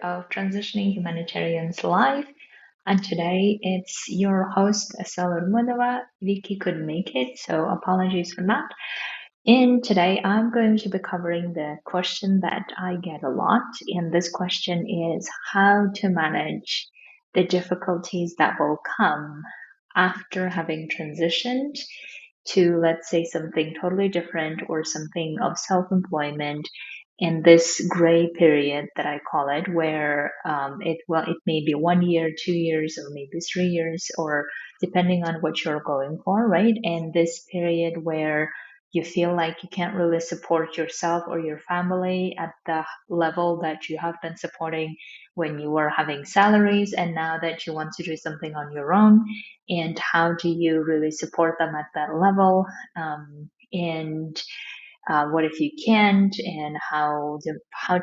of Transitioning Humanitarians Live. And today it's your host, Asela Rumanova. Vicky couldn't make it, so apologies for that. And today I'm going to be covering the question that I get a lot. And this question is how to manage the difficulties that will come after having transitioned to, let's say, something totally different or something of self-employment in this gray period that I call it, where it may be 1 year, 2 years, or maybe 3 years, or depending on what you're going for, right? And this period where you feel like you can't really support yourself or your family at the level that you have been supporting when you were having salaries, and now that you want to do something on your own, and how do you really support them at that level? And what if you can't, and how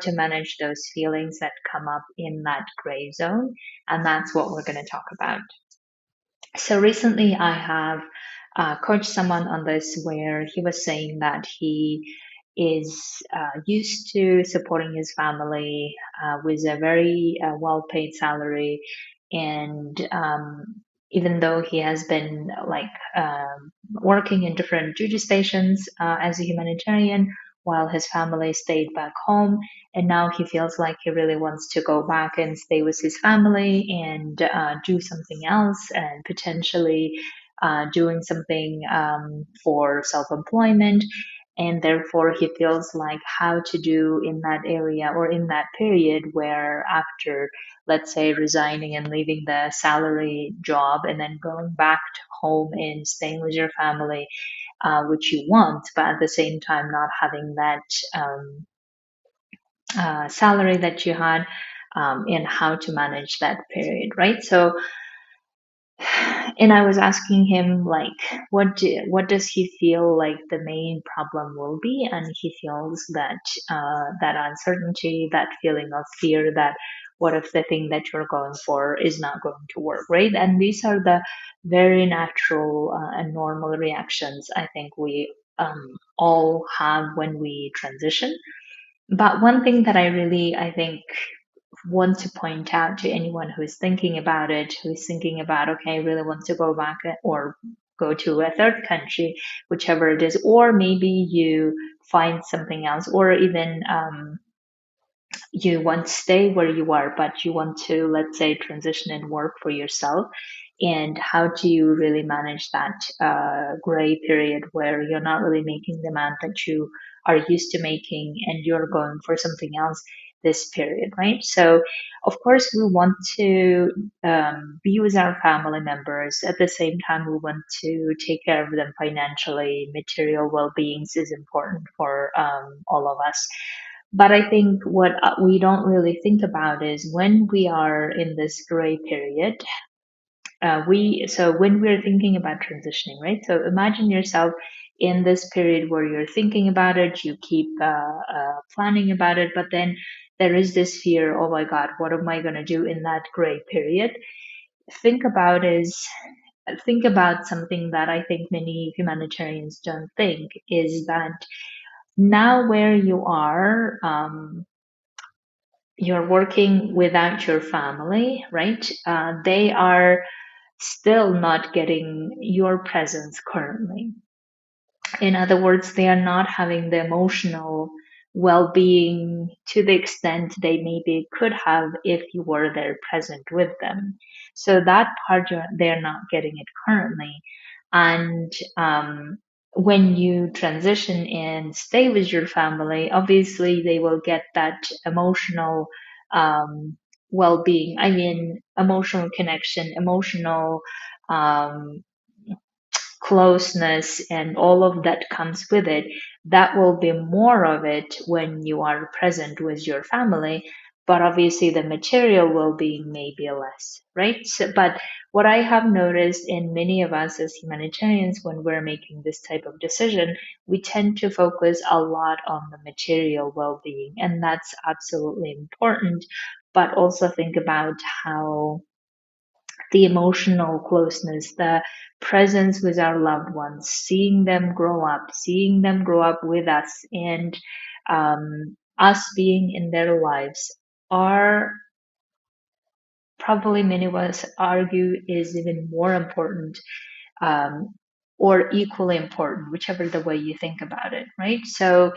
to manage those feelings that come up in that gray zone? And that's what we're going to talk about. So recently I have coached someone on this, where he was saying that he is used to supporting his family with a very well-paid salary, and even though he has been working in different duty stations as a humanitarian while his family stayed back home, and now he feels like he really wants to go back and stay with his family and do something else, and potentially doing something for self-employment. And therefore he feels like how to do in that area or in that period where, after, let's say, resigning and leaving the salary job and then going back to home and staying with your family, which you want, but at the same time not having that salary that you had, and how to manage that period, right? So, and I was asking him, like, what does he feel like the main problem will be? And he feels that that uncertainty, that feeling of fear, that what if the thing that you're going for is not going to work, right? And these are the very natural and normal reactions I think we all have when we transition. But one thing that I think, want to point out to anyone who's thinking about it, who's thinking about, okay, I really want to go back or go to a third country, whichever it is, or maybe you find something else, or even you want to stay where you are, but you want to, let's say, transition and work for yourself. And how do you really manage that gray period where you're not really making the amount that you are used to making, and you're going for something else this period, right? So, of course, we want to be with our family members. At the same time, we want to take care of them financially. Material well-being is important for all of us. But I think what we don't really think about is when we are in this gray period, so when we're thinking about transitioning, right? So imagine yourself in this period where you're thinking about it, you keep planning about it, but then there is this fear, oh my God, what am I going to do in that gray period? Think about is think about something that I think many humanitarians don't think, is that now where you are, you're working without your family, right? They are still not getting your presence currently. In other words, they are not having the emotional well being to the extent they maybe could have if you were there present with them. So that part, they're not getting it currently. And when you transition and stay with your family, obviously they will get that emotional well being. I mean, emotional connection, emotional um, closeness, and all of that comes with it. That will be more of it when you are present with your family. But obviously, the material well being may be less, right? So, but what I have noticed in many of us as humanitarians, when we're making this type of decision, we tend to focus a lot on the material well being, and that's absolutely important. But also think about how the emotional closeness, the presence with our loved ones, seeing them grow up with us, and us being in their lives are probably many of us argue is even more important, um, or equally important, whichever the way you think about it, right? So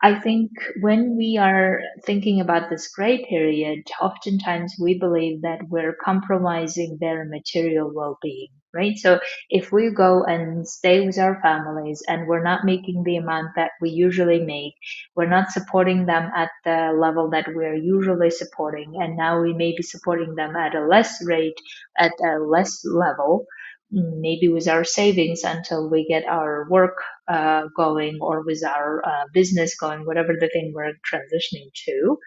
I think when we are thinking about this gray period, oftentimes we believe that we're compromising their material well being, right? So if we go and stay with our families and we're not making the amount that we usually make, we're not supporting them at the level that we're usually supporting, and now we may be supporting them at a less rate, at a less level, maybe with our savings until we get our work going, or with our business going, whatever the thing we're transitioning to.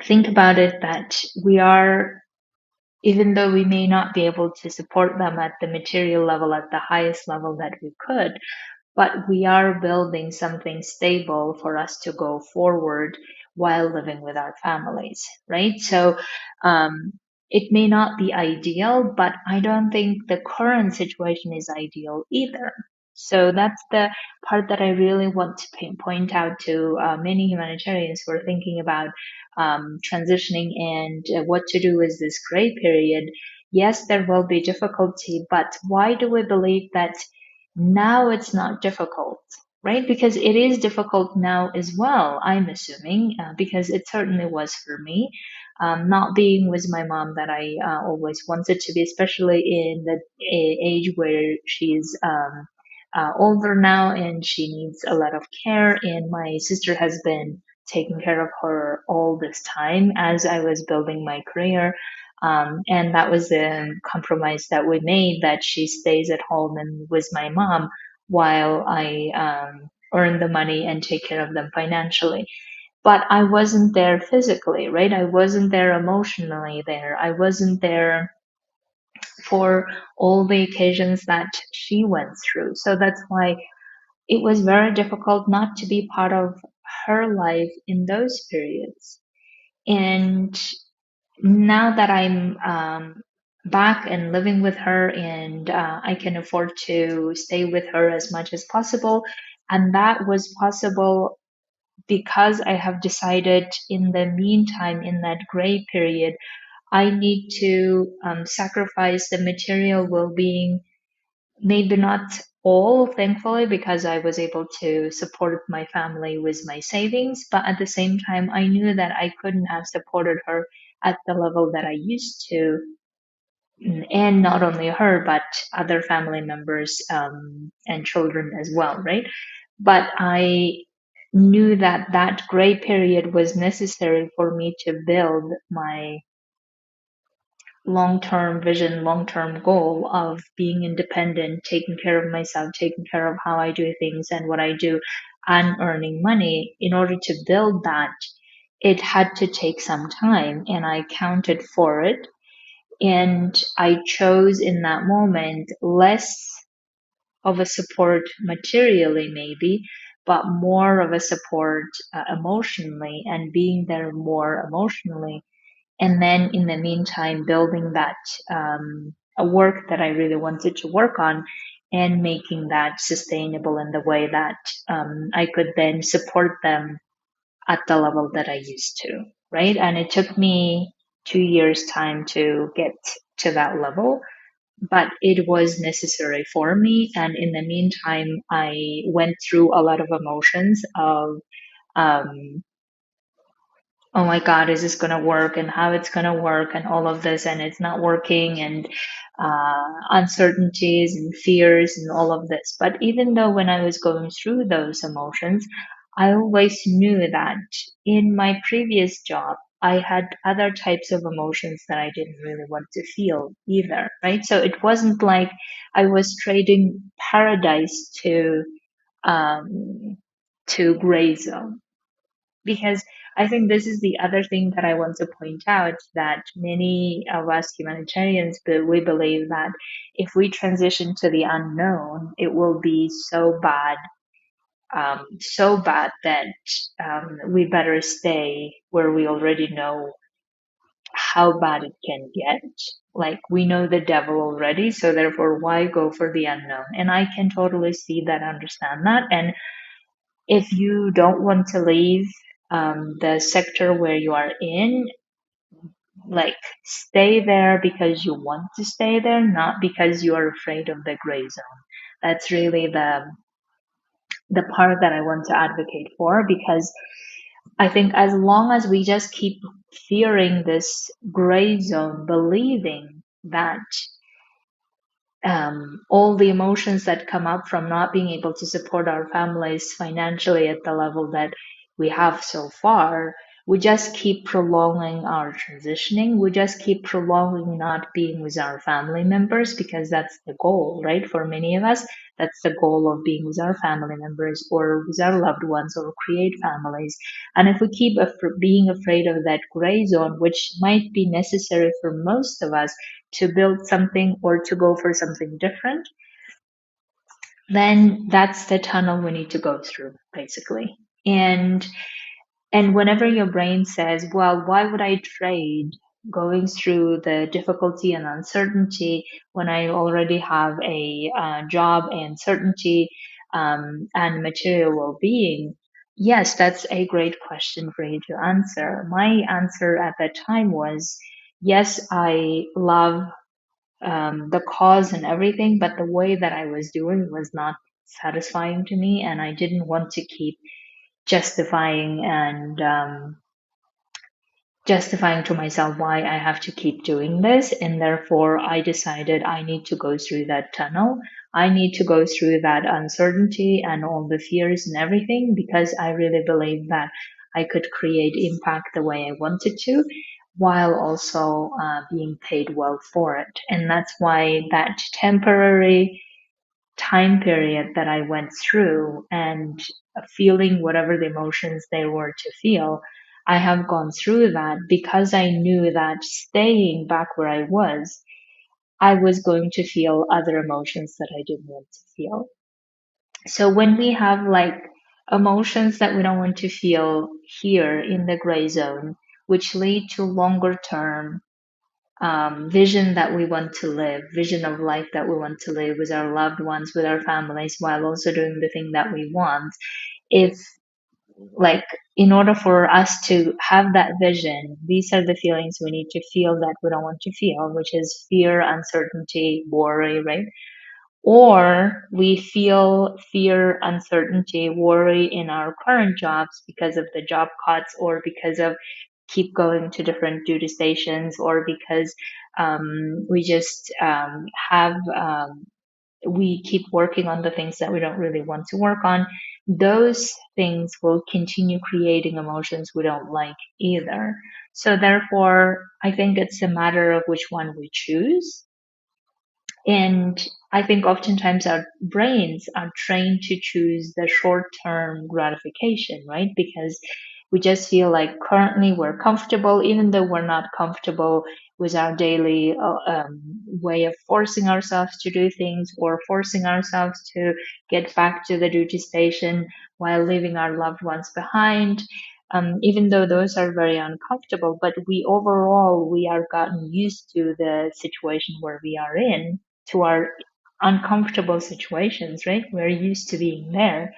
Think about it that we are, even though we may not be able to support them at the material level, at the highest level that we could, but we are building something stable for us to go forward while living with our families, right? So um, it may not be ideal, but I don't think the current situation is ideal either. So that's the part that I really want to point out to many humanitarians who are thinking about transitioning and what to do with this gray period. Yes, there will be difficulty, but why do we believe that now it's not difficult, right? Because it is difficult now as well, I'm assuming, because it certainly was for me. Not being with my mom that I always wanted to be, especially in the age where she's older now and she needs a lot of care. And my sister has been taking care of her all this time as I was building my career. And that was the compromise that we made, that she stays at home and with my mom while I earn the money and take care of them financially. But I wasn't there physically, right? I wasn't there emotionally there. I wasn't there for all the occasions that she went through. So that's why it was very difficult not to be part of her life in those periods. And now that I'm back and living with her, and I can afford to stay with her as much as possible, and that was possible because I have decided in the meantime, in that gray period, I need to sacrifice the material well being. Maybe not all, thankfully, because I was able to support my family with my savings. But at the same time, I knew that I couldn't have supported her at the level that I used to. And not only her, but other family members and children as well, right? But I knew that that gray period was necessary for me to build my long-term vision, long-term goal of being independent, taking care of myself, taking care of how I do things and what I do, and earning money. In order to build that, it had to take some time, and I counted for it. And I chose in that moment less of a support materially, maybe, but more of a support emotionally, and being there more emotionally, and then in the meantime building that a work that I really wanted to work on, and making that sustainable in the way that I could then support them at the level that I used to, right? And it took me 2 years time to get to that level, but it was necessary for me. And in the meantime, I went through a lot of emotions of um, oh my God, is this going to work, and how it's going to work, and all of this, and it's not working, and uncertainties and fears and all of this. But even though when I was going through those emotions, I always knew that in my previous job, I had other types of emotions that I didn't really want to feel either, right? So it wasn't like I was trading paradise um, to gray zone, because I think this is the other thing that I want to point out, that many of us humanitarians, we believe that if we transition to the unknown, it will be so bad that we better stay where we already know how bad it can get. Like, we know the devil already, so therefore, why go for the unknown? And I can totally see that, understand that. And if you don't want to leave the sector where you are in, like stay there because you want to stay there, not because you are afraid of the gray zone. That's really the part that I want to advocate for, because I think as long as we just keep fearing this gray zone, believing that all the emotions that come up from not being able to support our families financially at the level that we have so far, we just keep prolonging our transitioning. We just keep prolonging not being with our family members, because that's the goal, right? For many of us, that's the goal of being with our family members or with our loved ones or create families. And if we keep being afraid of that gray zone, which might be necessary for most of us, to build something or to go for something different, then that's the tunnel we need to go through, basically. And whenever your brain says, well, why would I trade going through the difficulty and uncertainty when I already have a job and certainty and material well-being? Yes, that's a great question for you to answer. My answer at that time was, yes, I love the cause and everything, but the way that I was doing was not satisfying to me, and I didn't want to keep justifying and justifying to myself why I have to keep doing this. And therefore, I decided I need to go through that tunnel. I need to go through that uncertainty and all the fears and everything, because I really believe that I could create impact the way I wanted to, while also being paid well for it. And that's why that temporary time period that I went through and feeling whatever the emotions they were to feel, I have gone through that because I knew that staying back where I was going to feel other emotions that I didn't want to feel. So when we have like emotions that we don't want to feel here in the gray zone, which lead to longer term vision that we want to live, vision of life that we want to live with our loved ones, with our families, while also doing the thing that we want. If, like, in order for us to have that vision, these are the feelings we need to feel that we don't want to feel, which is fear, uncertainty, worry, right? Or we feel fear, uncertainty, worry in our current jobs because of the job cuts, or because of keep going to different duty stations, or because we just have we keep working on the things that we don't really want to work on. Those things will continue creating emotions we don't like either. So therefore, I think it's a matter of which one we choose. And I think oftentimes our brains are trained to choose the short term gratification, right? Because we just feel like currently we're comfortable, even though we're not comfortable with our daily way of forcing ourselves to do things, or forcing ourselves to get back to the duty station while leaving our loved ones behind. Even though those are very uncomfortable, but we overall we are gotten used to the situation where we are in, to our uncomfortable situations, right? We're used to being there.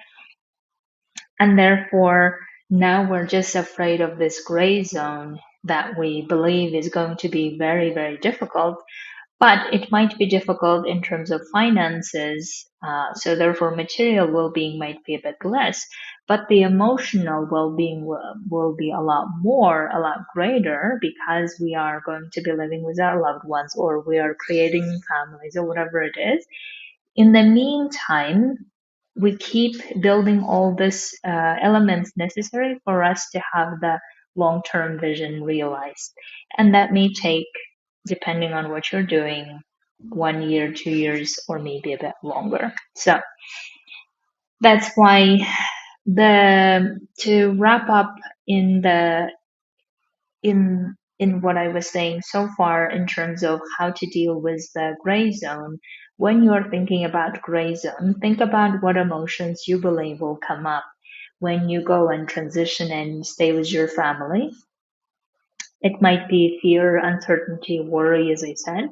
And therefore, now we're just afraid of this gray zone that we believe is going to be very, very difficult. But it might be difficult in terms of finances. So therefore, material well-being might be a bit less, but the emotional well-being will be a lot more, a lot greater, because we are going to be living with our loved ones, or we are creating families, or whatever it is. In the meantime, we keep building all these elements necessary for us to have the long-term vision realized. And that may take, depending on what you're doing, 1 year, 2 years, or maybe a bit longer. So that's why the to wrap up in the in what I was saying so far in terms of how to deal with the gray zone, when you're thinking about gray zone, think about what emotions you believe will come up when you go and transition and stay with your family. It might be fear, uncertainty, worry, as I said.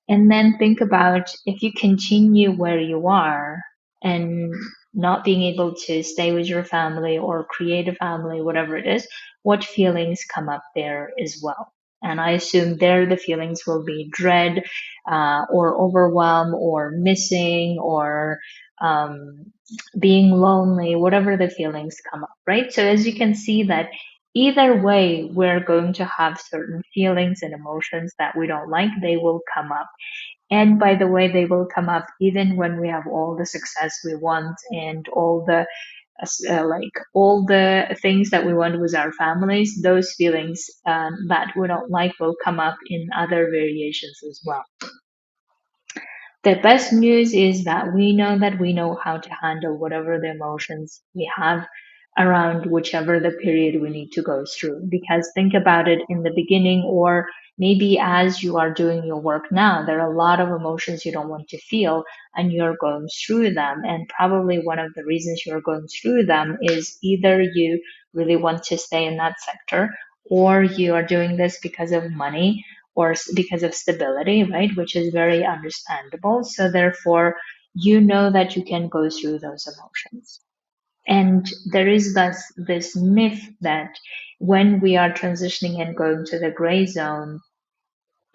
And then think about, if you continue where you are and not being able to stay with your family or create a family, whatever it is, what feelings come up there as well. And I assume there the feelings will be dread, or overwhelm, or missing, or um, being lonely, whatever the feelings come up, right? So as you can see that either way, we're going to have certain feelings and emotions that we don't like, they will come up. And by the way, they will come up even when we have all the success we want and all the like all the things that we want with our families. Those feelings that we don't like will come up in other variations as well. The best news is that we know how to handle whatever the emotions we have around whichever the period we need to go through. Because think about it in the beginning, or maybe as you are doing your work now, there are a lot of emotions you don't want to feel and you're going through them. And probably one of the reasons you're going through them is either you really want to stay in that sector, or you are doing this because of money, or because of stability, right? Which is very understandable. So therefore, you know that you can go through those emotions. And there is this myth that when we are transitioning and going to the gray zone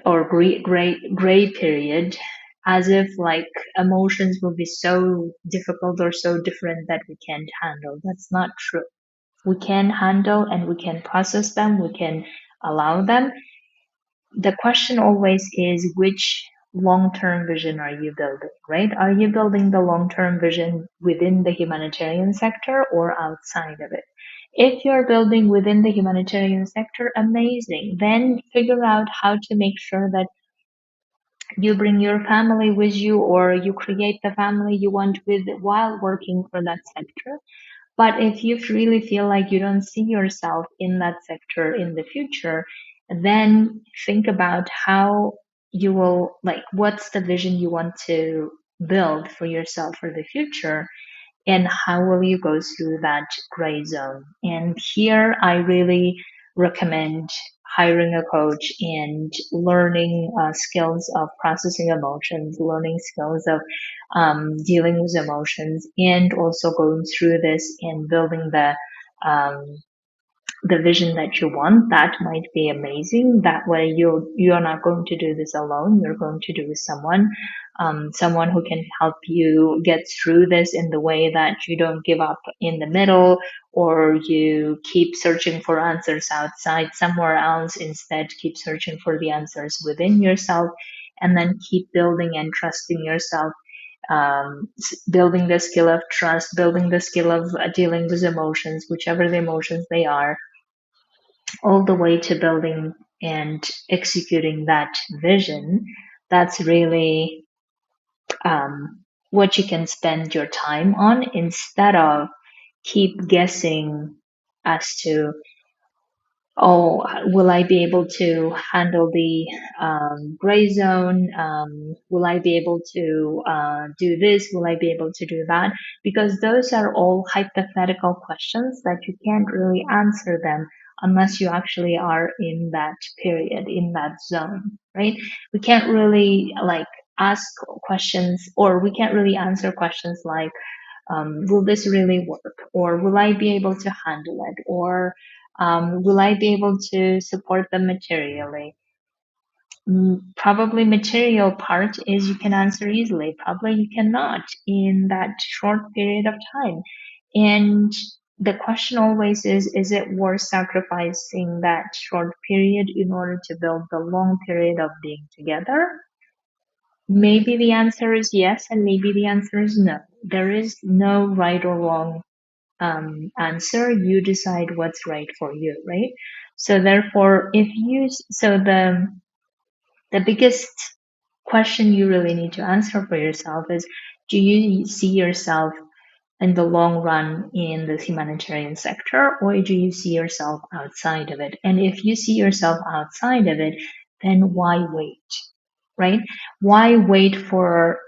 or gray period, as if like emotions will be so difficult or so different that we can't handle. That's not true. We can handle and we can process them. We can allow them. The question always is, which long-term vision are you building, right? Are you building the long-term vision within the humanitarian sector or outside of it? If you're building within the humanitarian sector, amazing. Then figure out how to make sure that you bring your family with you, or you create the family you want with while working for that sector. But if you really feel like you don't see yourself in that sector in the future, then think about how you will, like, what's the vision you want to build for yourself for the future, and how will you go through that gray zone. And here I really recommend hiring a coach and learning skills of processing emotions, learning skills of dealing with emotions, and also going through this and building um, the vision that you want. That might be amazing. That way you're not going to do this alone. You're going to do with someone, someone who can help you get through this in the way that you don't give up in the middle, or you keep searching for answers outside somewhere else. Instead, keep searching for the answers within yourself, and then keep building and trusting yourself, building the skill of trust, building the skill of dealing with emotions, whichever the emotions they are, all the way to building and executing that vision. That's really what you can spend your time on, instead of keep guessing as to, oh, will I be able to handle the gray zone? Will I be able to do this? Will I be able to do that? Because those are all hypothetical questions that you can't really answer them unless you actually are in that period, in that zone, right? We can't really like ask questions, or we can't really answer questions like, will this really work? Or will I be able to handle it? Or will I be able to support them materially? Probably material part is you can answer easily. Probably you cannot in that short period of time. And the question always is it worth sacrificing that short period in order to build the long period of being together? Maybe the answer is yes, and maybe the answer is no. There is no right or wrong answer. You decide what's right for you, right? So therefore, so the biggest question you really need to answer for yourself is, do you see yourself in the long run in the humanitarian sector, or do you see yourself outside of it? And if you see yourself outside of it, then why wait, right? Why wait for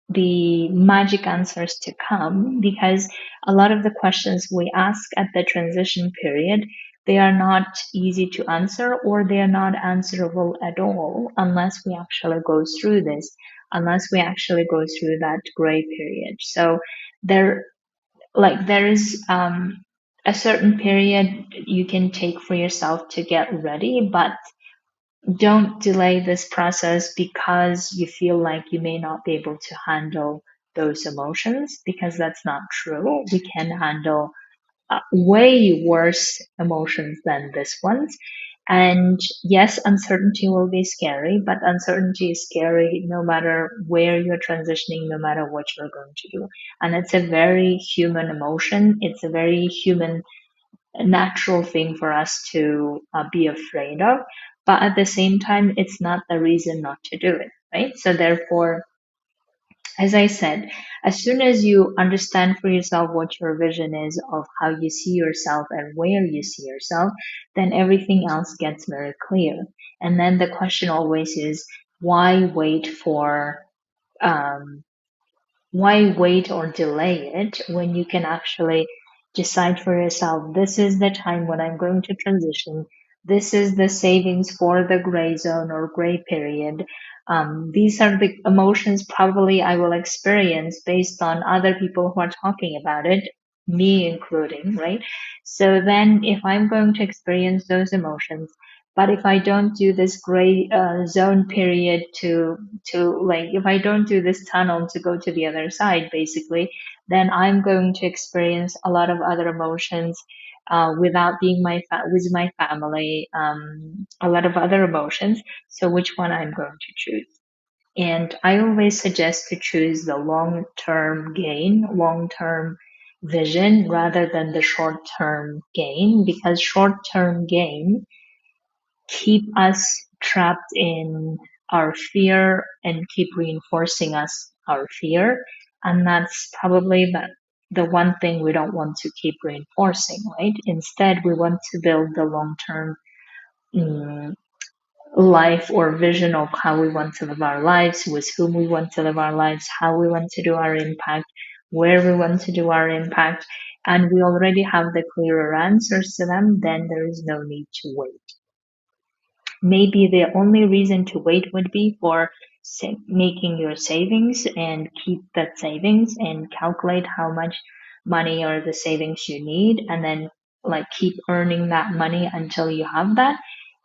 the magic answers to come? Because a lot of the questions we ask at the transition period, they are not easy to answer, or they are not answerable at all unless we actually go through this, unless we actually go through that gray period. So there, like there is a certain period you can take for yourself to get ready, but don't delay this process because you feel like you may not be able to handle those emotions, because that's not true. We can handle way worse emotions than this ones. And yes, uncertainty will be scary, but uncertainty is scary no matter where you're transitioning, no matter what you're going to do. And it's a very human emotion. It's a very human, natural thing for us to be afraid of. But at the same time, it's not the reason not to do it, right? So therefore, as I said, as soon as you understand for yourself what your vision is of how you see yourself and where you see yourself, then everything else gets very clear. And then the question always is, why wait for um, why wait or delay it when you can actually decide for yourself, this is the time when I'm going to transition. This is the savings for the gray zone or gray period. These are the emotions probably I will experience based on other people who are talking about it, me including, right? So then if I'm going to experience those emotions, but if I don't do this gray zone period to like, if I don't do this tunnel to go to the other side, basically, then I'm going to experience a lot of other emotions without being with my family, a lot of other emotions. So which one I'm going to choose? And I always suggest to choose the long-term gain, long-term vision rather than the short-term gain, because short-term gain keep us trapped in our fear and keep reinforcing us our fear. And that's probably the one thing we don't want to keep reinforcing, right? Instead, we want to build the long term mm, life or vision of how we want to live our lives, with whom we want to live our lives, how we want to do our impact, where we want to do our impact. And we already have the clearer answers to them, then there is no need to wait. Maybe the only reason to wait would be for making your savings and keep that savings and calculate how much money or the savings you need, and then like keep earning that money until you have that,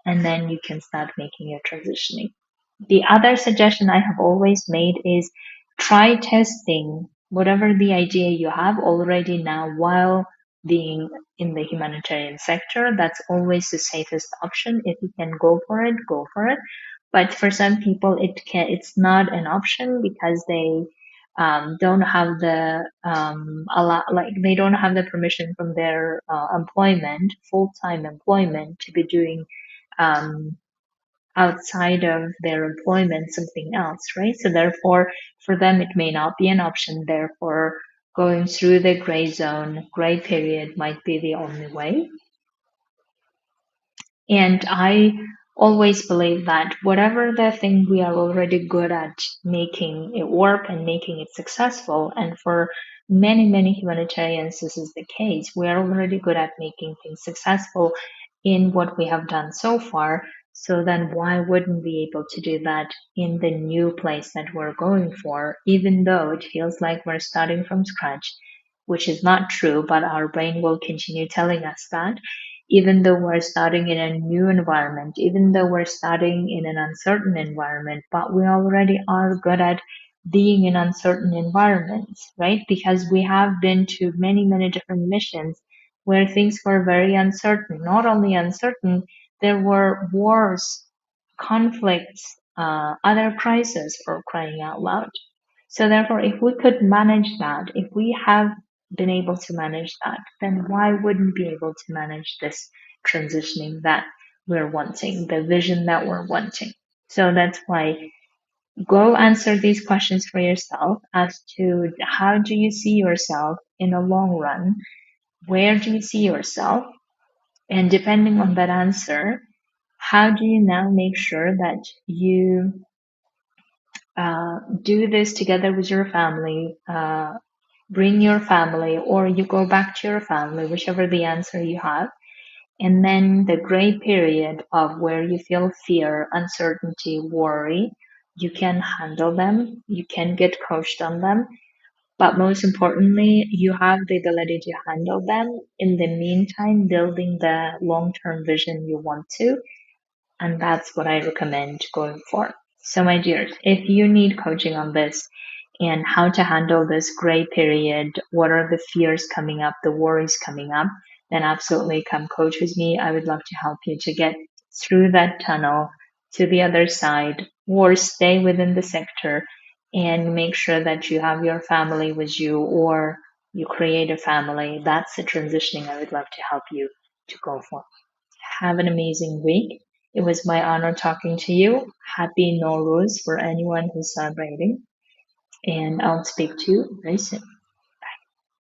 and then you can start making your transitioning. The other suggestion I have always made is try testing whatever the idea you have already now while being in the humanitarian sector. That's always the safest option. If you can go for it, go for it. But for some people, it's not an option because they don't have the like they don't have the permission from their employment, full-time employment, to be doing um, outside of their employment something else, right? So therefore, for them, it may not be an option. Therefore, going through the gray zone, gray period might be the only way. And I always believe that whatever the thing we are already good at making it work and making it successful, and for many, many humanitarians, this is the case. We are already good at making things successful in what we have done so far. So then why wouldn't we be able to do that in the new place that we're going for, even though it feels like we're starting from scratch, which is not true, but our brain will continue telling us that even though we're starting in a new environment, even though we're starting in an uncertain environment, but we already are good at being in uncertain environments, right? Because we have been to many, many different missions where things were very uncertain. Not only uncertain, there were wars, conflicts, other crises, for crying out loud. So therefore, if we could manage that, if we have been able to manage that, then why wouldn't be able to manage this transitioning that we're wanting, the vision that we're wanting? So that's why go answer these questions for yourself as to how do you see yourself in a long run? Where do you see yourself? And depending on that answer, how do you now make sure that you do this together with your family? Bring your family, or you go back to your family, whichever the answer you have. And then the gray period of where you feel fear, uncertainty, worry, you can handle them, you can get coached on them. But most importantly, you have the ability to handle them. In the meantime, building the long term vision you want to. And that's what I recommend going for. So, my dears, if you need coaching on this and how to handle this gray period, what are the fears coming up, the worries coming up, then absolutely come coach with me. I would love to help you to get through that tunnel to the other side or stay within the sector and make sure that you have your family with you or you create a family. That's the transitioning I would love to help you to go for. Have an amazing week. It was my honor talking to you. Happy Nowruz for anyone who's celebrating, and I'll speak to you very soon.